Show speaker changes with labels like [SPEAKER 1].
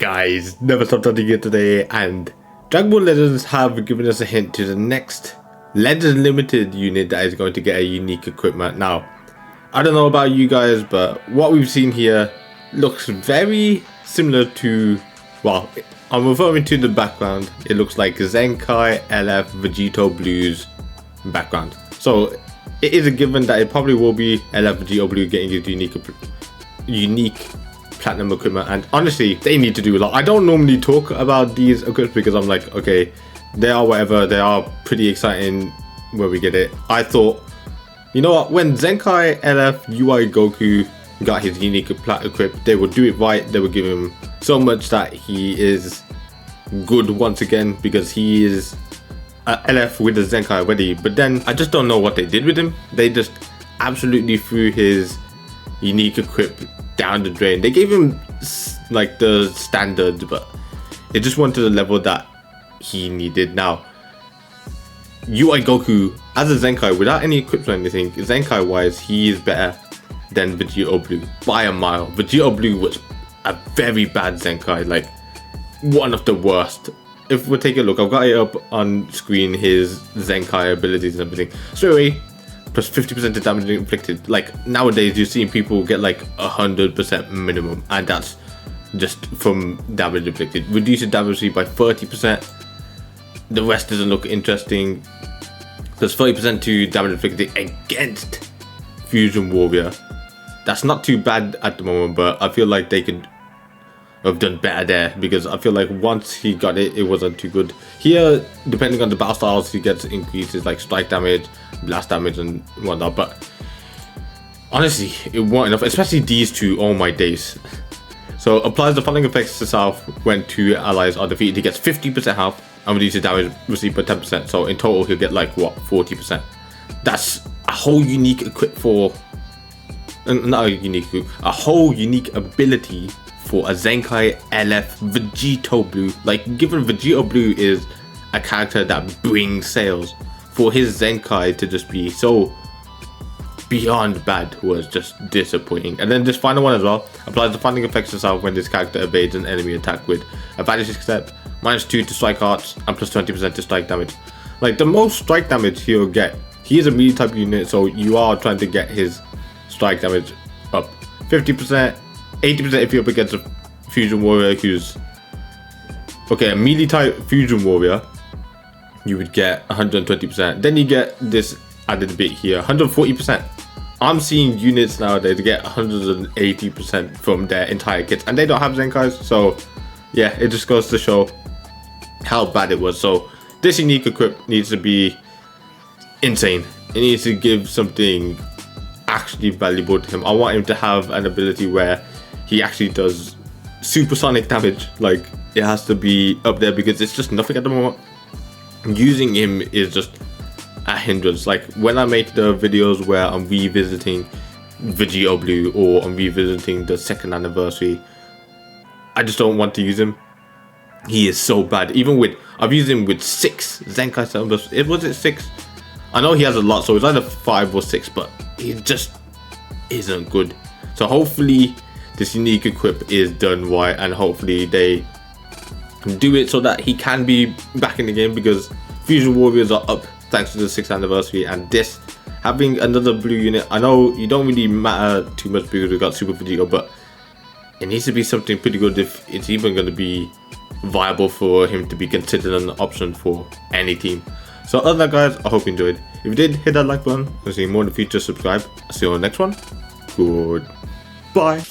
[SPEAKER 1] Guys, never stopped hunting here today, and Dragon Ball Legends have given us a hint to the next Legends Limited unit that is going to get a unique equipment. Now, I don't know about you guys, but what we've seen here looks very similar to, well, I'm referring to the background. It looks like Zenkai, LF, Vegito Blue's background. So it is a given that it probably will be LF Vegito Blue getting his unique platinum equipment, and honestly they need to do a lot. I don't normally talk about these equipments because I'm like, okay, they are whatever, they are pretty exciting when we get it. I thought, you know what, when Zenkai, LF, UI Goku got his unique plat equip, they would do it right. They would give him so much that he is good once again, because he is LF with the Zenkai already. But then I just don't know what they did with him. They just absolutely threw his unique equip down the drain. They gave him like the standards, but it just went to the level that he needed. Now, UI Goku as a Zenkai without any equips or anything, Zenkai wise, he is better than Vegito Blue by a mile. Vegito Blue was a very bad Zenkai, like one of the worst. If we take a look, I've got it up on screen, his Zenkai abilities and everything. So anyway, plus 50% to damage inflicted. Like nowadays you're seeing people get like 100% minimum, and that's just from damage inflicted. Reduce the damage by 30%. The rest doesn't look interesting. Plus 30% to damage inflicted against Fusion Warrior. That's not too bad at the moment, but I feel like they could have done better there, because I feel like once he got it, it wasn't too good. Here, depending on the battle styles, he gets increases like strike damage, blast damage and whatnot, but honestly it wasn't enough, especially these two. Oh my days. So applies the following effects to self when two allies are defeated. He gets 50% health and reduces damage received by 10%, so in total he'll get like what, 40%. That's a whole unique equip for, not a unique equip, a whole unique ability for a Zenkai LF Vegito Blue. Like, given Vegito Blue is a character that brings sales, for his Zenkai to just be so beyond bad was just disappointing. And then this final one as well applies the fighting effects to self when this character evades an enemy attack with a vanishing step, -2 to strike arts, and plus 20% to strike damage. Like, the most strike damage he'll get, he is a melee type unit, so you are trying to get his strike damage up 50%, 80% if you're up against a Fusion Warrior who's okay, a melee type Fusion Warrior, you would get 120%. Then you get this added bit here, 140%. I'm seeing units nowadays get 180% from their entire kits, and they don't have Zenkais. So yeah, it just goes to show how bad it was. So this unique equip needs to be insane. It needs to give something actually valuable to him. I want him to have an ability where he actually does supersonic damage. Like, it has to be up there, because it's just nothing at the moment. Using him is just a hindrance. Like, when I make the videos where I'm revisiting Vegito Blue or I'm revisiting the 2nd anniversary, I just don't want to use him. He is so bad. Even with, I've used him with 6 Zenkai servers. Was it 6? I know he has a lot, so it's either 5 or 6, but he just isn't good. So hopefully this unique equip is done right, and hopefully they do it so that he can be back in the game, because Fusion Warriors are up thanks to the 6th anniversary, and this having another blue unit, I know you don't really matter too much because we got Super Vegito, but it needs to be something pretty good if it's even going to be viable for him to be considered an option for any team. So other than that, guys, I hope you enjoyed. If you did, hit that like button. If you see more in the future, subscribe. I'll see you on the next one. Goodbye.